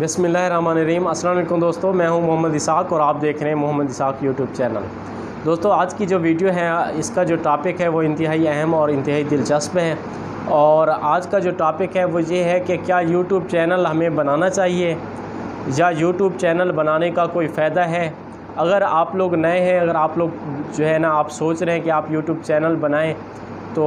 बिस्मिल्लाहिर्रहमानिर्रहीम। अस्सलाम वालेकुम दोस्तों, मैं हूं मोहम्मद इसाक और आप देख रहे हैं मोहम्मद इसाक यूट्यूब चैनल। दोस्तों, आज की जो वीडियो है इसका जो टॉपिक है वो इंतहाई अहम और इंतहाई दिलचस्प है। और आज का जो टॉपिक है वो ये है कि क्या यूट्यूब चैनल हमें बनाना चाहिए या यूट्यूब चैनल बनाने का कोई फ़ायदा है। अगर आप लोग नए हैं, अगर आप लोग जो है ना आप सोच रहे हैं कि आप यूट्यूब चैनल बनाएं तो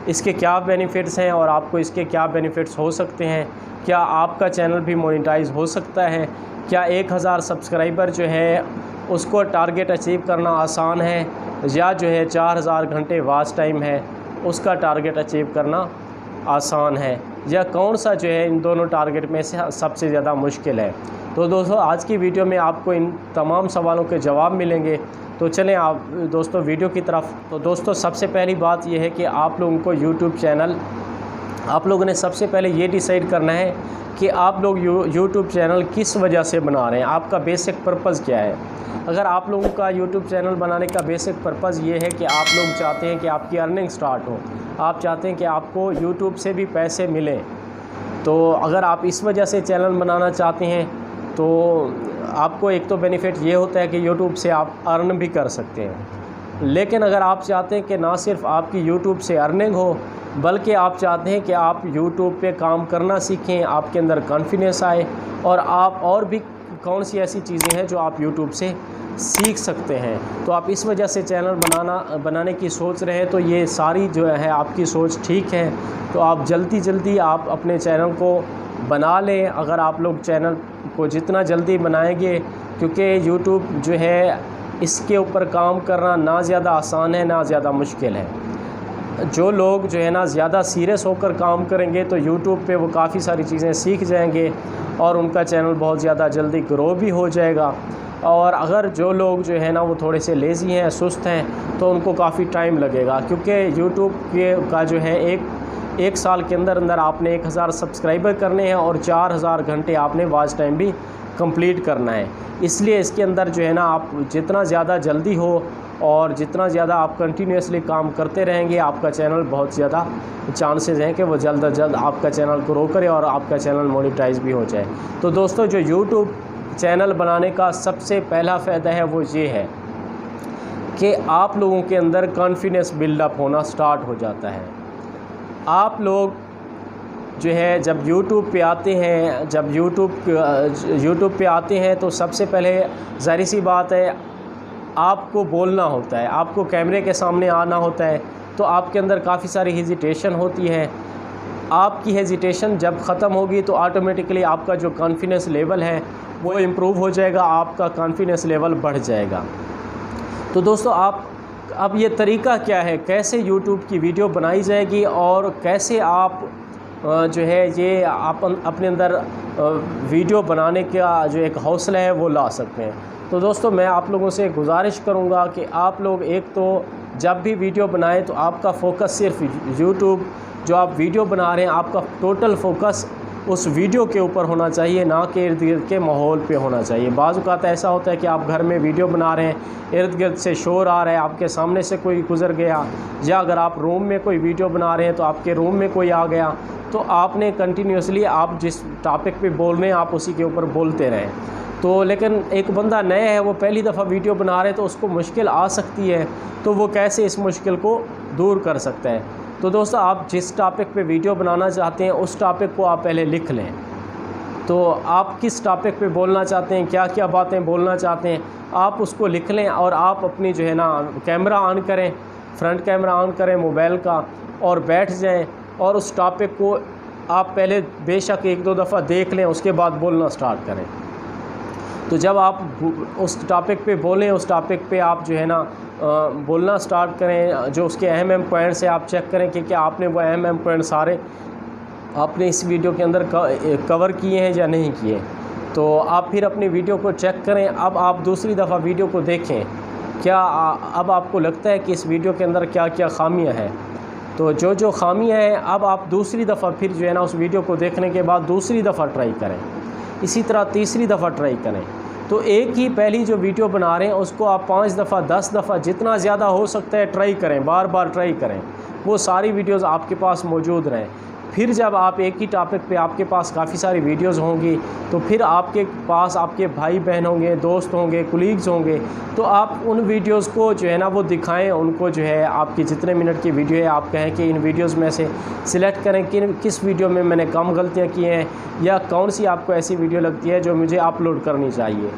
इसके क्या बेनिफिट्स हैं और आपको इसके क्या बेनिफिट्स हो सकते हैं। क्या आपका चैनल भी मोनेटाइज हो सकता है। क्या 1000 सब्सक्राइबर जो है उसको टारगेट अचीव करना आसान है या जो है 4000 घंटे वॉच टाइम है उसका टारगेट अचीव करना आसान है, या कौन सा जो है इन दोनों टारगेट में से सबसे ज़्यादा मुश्किल है। तो दोस्तों, आज की वीडियो में आपको इन तमाम सवालों के जवाब मिलेंगे। तो चलें आप दोस्तों वीडियो की तरफ। तो दोस्तों, सबसे पहली बात यह है कि आप लोगों को यूट्यूब चैनल, आप लोगों ने सबसे पहले ये डिसाइड करना है कि आप लोग यूट्यूब चैनल किस वजह से बना रहे हैं, आपका बेसिक पर्पज़ क्या है। अगर आप लोगों का यूट्यूब चैनल बनाने का बेसिक पर्पज़ ये है कि आप लोग चाहते हैं कि आपकी अर्निंग स्टार्ट हो, आप चाहते हैं कि आपको यूट्यूब से भी पैसे मिलें, तो अगर आप इस वजह से चैनल बनाना चाहते हैं तो आपको एक तो बेनिफिट ये होता है कि यूट्यूब से आप अर्न भी कर सकते हैं। लेकिन अगर आप चाहते हैं कि ना सिर्फ आपकी यूट्यूब से अर्निंग हो बल्कि आप चाहते हैं कि आप यूट्यूब पे काम करना सीखें, आपके अंदर कॉन्फिडेंस आए और आप और भी कौन सी ऐसी चीज़ें हैं जो आप यूट्यूब से सीख सकते हैं, तो आप इस वजह से चैनल बनाने की सोच रहे हैं, तो ये सारी जो है आपकी सोच ठीक है। तो आप जल्दी आप अपने चैनल को बना लें। अगर आप लोग चैनल को जितना जल्दी बनाएंगे, क्योंकि यूट्यूब जो है इसके ऊपर काम करना ना ज़्यादा आसान है ना ज़्यादा मुश्किल है। जो लोग जो है ना ज़्यादा सीरियस होकर काम करेंगे तो यूट्यूब पे वो काफ़ी सारी चीज़ें सीख जाएंगे और उनका चैनल बहुत ज़्यादा जल्दी ग्रो भी हो जाएगा। और अगर जो लोग जो है ना वो थोड़े से लेज़ी हैं, सुस्त हैं, तो उनको काफ़ी टाइम लगेगा, क्योंकि यूट्यूब का जो है एक साल के अंदर आपने 1000 सब्सक्राइबर करने हैं और 4000 घंटे आपने वॉच टाइम भी कंप्लीट करना है। इसलिए इसके अंदर जो है ना आप जितना ज़्यादा जल्दी हो और जितना ज़्यादा आप कंटिन्यूसली काम करते रहेंगे, आपका चैनल बहुत ज़्यादा चांसेस हैं कि वो जल्द अज जल्द आपका चैनल ग्रो करे और आपका चैनल मोनेटाइज भी हो जाए। तो दोस्तों, जो यूट्यूब चैनल बनाने का सबसे पहला फ़ायदा है वो ये है कि आप लोगों के अंदर कॉन्फिडेंस बिल्डअप होना स्टार्ट हो जाता है। आप लोग जो है जब यूट्यूब पे आते हैं तो सबसे पहले ज़ाहिर सी बात है आपको बोलना होता है, आपको कैमरे के सामने आना होता है, तो आपके अंदर काफ़ी सारी हेजिटेशन होती है। आपकी हेजिटेशन जब ख़त्म होगी तो ऑटोमेटिकली आपका जो कॉन्फिडेंस लेवल है वो इम्प्रूव हो जाएगा, आपका कॉन्फिडेंस लेवल बढ़ जाएगा। तो दोस्तों, आप अब ये तरीका क्या है, कैसे यूट्यूब की वीडियो बनाई जाएगी और कैसे आप जो है ये आप अपने अंदर वीडियो बनाने का जो एक हौसला है वो ला सकते हैं। तो दोस्तों, मैं आप लोगों से गुजारिश करूंगा कि आप लोग एक तो जब भी वीडियो बनाएं तो आपका फ़ोकस सिर्फ यूट्यूब जो आप वीडियो बना रहे हैं, आपका टोटल फोकस उस वीडियो के ऊपर होना चाहिए, ना कि इर्द गिर्द के माहौल पे होना चाहिए। बाज़ औक़ात ऐसा होता है कि आप घर में वीडियो बना रहे हैं, इर्द गिर्द से शोर आ रहा है, आपके सामने से कोई गुज़र गया, या अगर आप रूम में कोई वीडियो बना रहे हैं तो आपके रूम में कोई आ गया, तो आपने कंटिन्यूसली आप जिस टॉपिक पे बोल रहे हैं आप उसी के ऊपर बोलते रहें। तो लेकिन एक बंदा नया है, वो पहली दफ़ा वीडियो बना रहे हैं तो उसको मुश्किल आ सकती है, तो वो कैसे इस मुश्किल को दूर कर सकता है। तो दोस्तों, आप जिस टॉपिक पे वीडियो बनाना चाहते हैं उस टॉपिक को आप पहले लिख लें। तो आप किस टॉपिक पे बोलना चाहते हैं, क्या क्या बातें बोलना चाहते हैं, आप उसको लिख लें और आप अपनी जो है ना कैमरा ऑन करें, फ्रंट कैमरा ऑन करें मोबाइल का और बैठ जाएं और उस टॉपिक को आप पहले बेशक 1-2 दफ़ा देख लें, उसके बाद बोलना स्टार्ट करें। तो जब आप उस टॉपिक पे बोलें, उस टॉपिक पे आप जो है ना बोलना स्टार्ट करें, जो उसके अहम पॉइंट्स हैं आप चेक करें कि क्या आपने वो अहम पॉइंट सारे आपने इस वीडियो के अंदर कवर किए हैं या नहीं किए। तो आप फिर अपनी वीडियो को चेक करें। अब आप दूसरी दफ़ा वीडियो को देखें, क्या अब आपको लगता है कि इस वीडियो के अंदर क्या क्या खामियां हैं। तो जो खामियां हैं अब आप दूसरी दफ़ा फिर जो है ना उस वीडियो को देखने के बाद दूसरी दफ़ा ट्राई करें, इसी तरह तीसरी दफ़ा ट्राई करें। तो एक ही पहली जो वीडियो बना रहे हैं उसको आप 5 दफ़ा 10 दफ़ा जितना ज़्यादा हो सकता है ट्राई करें, बार बार ट्राई करें, वो सारी वीडियोज़ आपके पास मौजूद रहें। फिर जब आप एक ही टॉपिक पे आपके पास काफ़ी सारी वीडियोस होंगी तो फिर आपके पास आपके भाई बहन होंगे, दोस्त होंगे, कुलीग्स होंगे, तो आप उन वीडियोस को जो है ना वो दिखाएं उनको। जो है आपकी जितने मिनट की वीडियो है आप कहें कि इन वीडियोस में से सिलेक्ट करें कि किस वीडियो में मैंने कम गलतियाँ की हैं या कौन सी आपको ऐसी वीडियो लगती है जो मुझे अपलोड करनी चाहिए।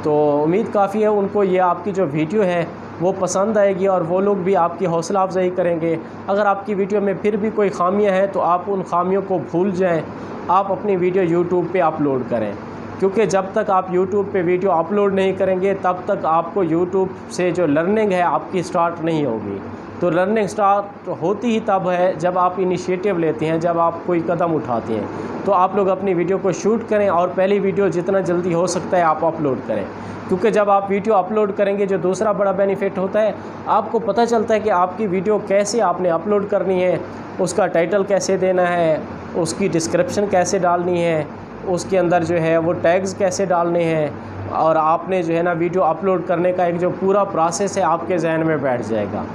तो उम्मीद काफ़ी है उनको ये आपकी जो वीडियो है वो पसंद आएगी और वो लोग भी आपकी हौसला अफजाई करेंगे। अगर आपकी वीडियो में फिर भी कोई खामियां हैं तो आप उन खामियों को भूल जाएं, आप अपनी वीडियो यूट्यूब पे अपलोड करें, क्योंकि जब तक आप यूट्यूब पे वीडियो अपलोड नहीं करेंगे तब तक आपको यूट्यूब से जो लर्निंग है आपकी स्टार्ट नहीं होगी। तो लर्निंग स्टार्ट होती ही तब है जब आप इनिशिएटिव लेते हैं, जब आप कोई कदम उठाते हैं। तो आप लोग अपनी वीडियो को शूट करें और पहली वीडियो जितना जल्दी हो सकता है आप अपलोड करें, क्योंकि जब आप वीडियो अपलोड करेंगे जो दूसरा बड़ा बेनिफिट होता है, आपको पता चलता है कि आपकी वीडियो कैसे आपने अपलोड करनी है, उसका टाइटल कैसे देना है, उसकी डिस्क्रिप्शन कैसे डालनी है, उसके अंदर जो है वो टैग्स कैसे डालने हैं, और आपने जो है ना वीडियो अपलोड करने का एक जो पूरा प्रोसेस है आपके जहन में बैठ जाएगा।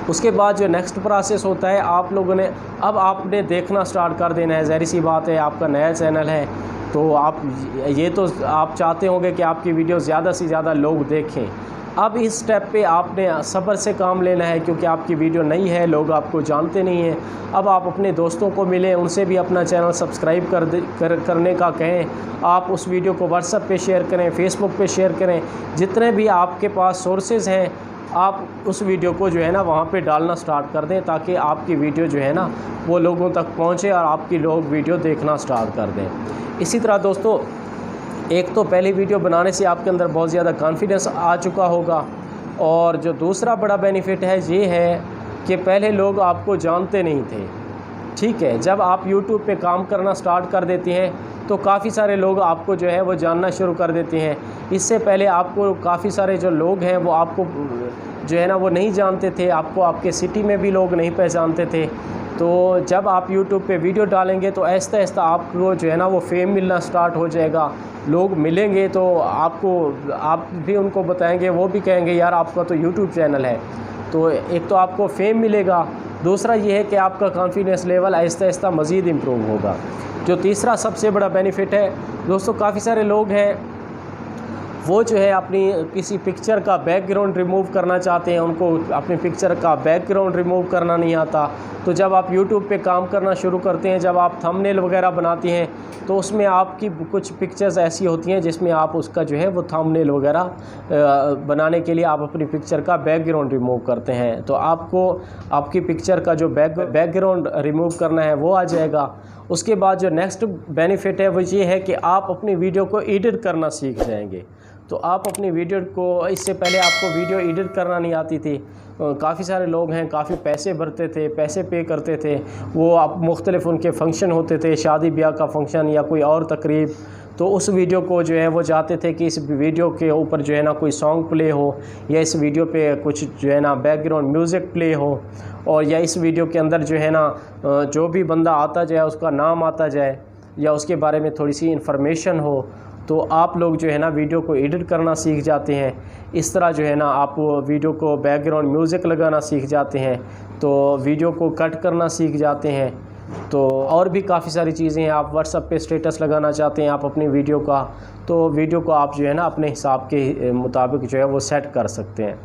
उसके बाद जो नेक्स्ट प्रोसेस होता है आप लोगों ने अब आपने देखना स्टार्ट कर देना है। ज़ाहिर सी बात है आपका नया चैनल है तो आप चाहते होंगे कि आपकी वीडियो ज़्यादा से ज़्यादा लोग देखें। अब इस स्टेप पे आपने सब्र से काम लेना है, क्योंकि आपकी वीडियो नई है, लोग आपको जानते नहीं हैं। अब आप अपने दोस्तों को मिलें, उनसे भी अपना चैनल सब्सक्राइब करने का कहें। आप उस वीडियो को व्हाट्सएप पे शेयर करें, फेसबुक पे शेयर करें, जितने भी आपके पास सोर्सेज़ हैं आप उस वीडियो को जो है ना वहाँ पे डालना स्टार्ट कर दें, ताकि आपकी वीडियो जो है ना वो लोगों तक पहुँचे और आपकी लोग वीडियो देखना स्टार्ट कर दें। इसी तरह दोस्तों, एक तो पहली वीडियो बनाने से आपके अंदर बहुत ज़्यादा कॉन्फिडेंस आ चुका होगा, और जो दूसरा बड़ा बेनिफिट है ये है कि पहले लोग आपको जानते नहीं थे। ठीक है, जब आप YouTube पे काम करना स्टार्ट कर देते हैं तो काफ़ी सारे लोग आपको जो है वो जानना शुरू कर देते हैं। इससे पहले आपको काफ़ी सारे जो लोग हैं वो आपको जो है ना वो नहीं जानते थे, आपको आपके सिटी में भी लोग नहीं पहचानते थे। तो जब आप YouTube पे वीडियो डालेंगे तो आहिस्ता आहिस्ता आपको जो है ना वो फेम मिलना स्टार्ट हो जाएगा। लोग मिलेंगे तो आप भी उनको बताएंगे, वो भी कहेंगे यार आपका तो YouTube चैनल है। तो एक तो आपको फेम मिलेगा, दूसरा ये है कि आपका कॉन्फिडेंस लेवल आहिस्ता आहिस्ता मज़ीद इम्प्रूव होगा। जो तीसरा सबसे बड़ा बेनिफिट है दोस्तों, काफ़ी सारे लोग हैं वो जो है अपनी किसी पिक्चर का बैकग्राउंड रिमूव करना चाहते हैं, उनको अपनी पिक्चर का बैकग्राउंड रिमूव करना नहीं आता। तो जब आप YouTube पे काम करना शुरू करते हैं, जब आप थंबनेल वगैरह बनाते हैं तो उसमें आपकी कुछ पिक्चर्स ऐसी होती हैं जिसमें आप उसका जो है वो थंबनेल वगैरह बनाने के लिए आप अपनी पिक्चर का बैकग्राउंड रिमूव करते हैं। तो आपको आपकी पिक्चर का जो बैकग्राउंड रिमूव करना है वो आ जाएगा। उसके बाद जो नेक्स्ट बेनिफिट है वो ये है कि आप अपनी वीडियो को एडिट करना सीख जाएंगे। तो आप अपनी वीडियो को, इससे पहले आपको वीडियो एडिट करना नहीं आती थी। काफ़ी सारे लोग हैं काफ़ी पैसे भरते थे, पैसे पे करते थे, वो आप मुख्तलिफ उनके फंक्शन होते थे, शादी ब्याह का फंक्शन या कोई और तकरीब, तो उस वीडियो को जो है वो चाहते थे कि इस वीडियो के ऊपर जो है ना कोई सॉन्ग प्ले हो, या इस वीडियो पे कुछ जो है ना बैकग्राउंड म्यूज़िक प्ले हो, और या इस वीडियो के अंदर जो है ना जो भी बंदा आता जाए उसका नाम आता जाए या उसके बारे में थोड़ी सी इन्फॉर्मेशन हो। तो आप लोग जो है ना वीडियो को एडिट करना सीख जाते हैं। इस तरह जो है ना आप वीडियो को बैकग्राउंड म्यूज़िक लगाना सीख जाते हैं, तो वीडियो को कट करना सीख जाते हैं। तो और भी काफ़ी सारी चीज़ें हैं। आप व्हाट्सएप पे स्टेटस लगाना चाहते हैं आप अपनी वीडियो का, तो वीडियो को आप जो है ना अपने हिसाब के मुताबिक जो है वो सेट कर सकते हैं।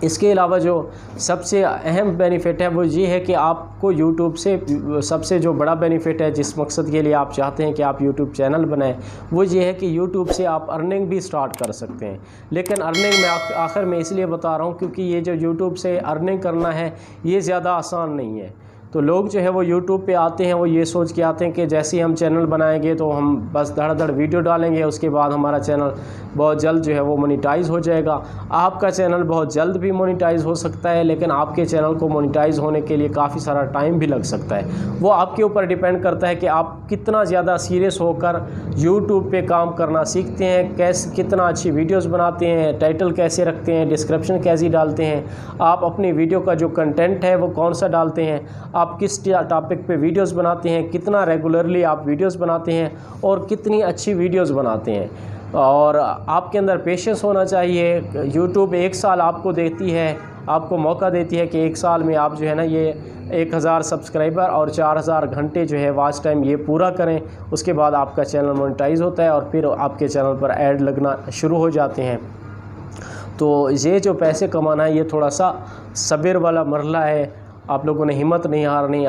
इसके अलावा जो सबसे अहम बेनिफिट है वो ये है कि आपको YouTube से सबसे जो बड़ा बेनिफिट है, जिस मकसद के लिए आप चाहते हैं कि आप YouTube चैनल बनाएं, वो ये है कि YouTube से आप अर्निंग भी स्टार्ट कर सकते हैं। लेकिन अर्निंग मैं आखिर में इसलिए बता रहा हूँ क्योंकि ये जो YouTube से अर्निंग करना है ये ज़्यादा आसान नहीं है। तो लोग जो है वो YouTube पे आते हैं, वो ये सोच के आते हैं कि जैसे ही हम चैनल बनाएंगे तो हम बस धड़ वीडियो डालेंगे, उसके बाद हमारा चैनल बहुत जल्द जो है वो मोनेटाइज़ हो जाएगा। आपका चैनल बहुत जल्द भी मोनेटाइज़ हो सकता है, लेकिन आपके चैनल को मोनेटाइज़ होने के लिए काफ़ी सारा टाइम भी लग सकता है। वो आपके ऊपर डिपेंड करता है कि आप कितना ज़्यादा सीरियस होकर YouTube पे काम करना सीखते हैं, कितना अच्छी वीडियोज़ बनाते हैं, टाइटल कैसे रखते हैं, डिस्क्रिप्शन कैसी डालते हैं, आप अपनी वीडियो का जो कंटेंट है वो कौन सा डालते हैं, आप किस टॉपिक पे वीडियोस बनाते हैं, कितना रेगुलरली आप वीडियोस बनाते हैं और कितनी अच्छी वीडियोस बनाते हैं। और आपके अंदर पेशेंस होना चाहिए। यूट्यूब 1 साल आपको देती है, आपको मौका देती है कि 1 साल में आप जो है ना ये 1000 सब्सक्राइबर और 4000 घंटे जो है वॉच टाइम ये पूरा करें। उसके बाद आपका चैनल मोनेटाइज होता है और फिर आपके चैनल पर ऐड लगना शुरू हो जाते हैं। तो ये जो पैसे कमाना है ये थोड़ा सा सब्र वाला मरहला है। आप लोगों ने हिम्मत नहीं हारनी।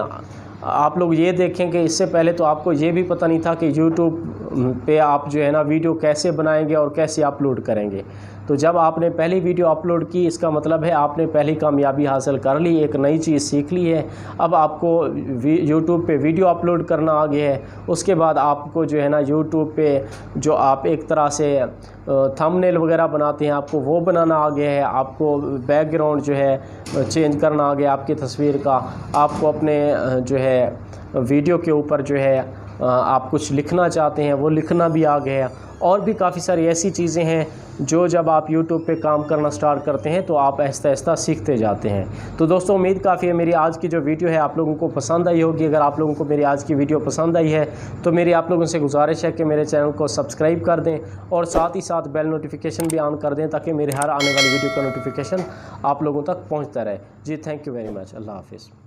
आप लोग ये देखें कि इससे पहले तो आपको ये भी पता नहीं था कि YouTube पे आप जो है ना वीडियो कैसे बनाएंगे और कैसे अपलोड करेंगे। तो जब आपने पहली वीडियो अपलोड की, इसका मतलब है आपने पहली कामयाबी हासिल कर ली, एक नई चीज़ सीख ली है। अब आपको YouTube पे वीडियो अपलोड करना आ गया है। उसके बाद आपको जो है ना YouTube पे जो आप एक तरह से थंबनेल वगैरह बनाते हैं, आपको वो बनाना आ गया है। आपको बैकग्राउंड जो है चेंज करना आ गया आपकी तस्वीर का। आपको अपने जो है वीडियो के ऊपर जो है आप कुछ लिखना चाहते हैं वो लिखना भी आ गया है। और भी काफ़ी सारी ऐसी चीज़ें हैं जो जब आप YouTube पे काम करना स्टार्ट करते हैं तो आप आहिस्ता आहिस्ता सीखते जाते हैं। तो दोस्तों उम्मीद काफ़ी है मेरी आज की जो वीडियो है आप लोगों को पसंद आई होगी। अगर आप लोगों को मेरी आज की वीडियो पसंद आई है तो मेरी आप लोगों से गुजारिश है कि मेरे चैनल को सब्सक्राइब कर दें और साथ ही साथ बेल नोटिफिकेशन भी ऑन कर दें ताकि मेरे हर आने वाली वीडियो का नोटिफिकेशन आप लोगों तक पहुँचता रहे। जी थैंक यू वेरी मच। अल्लाह हाफिज़।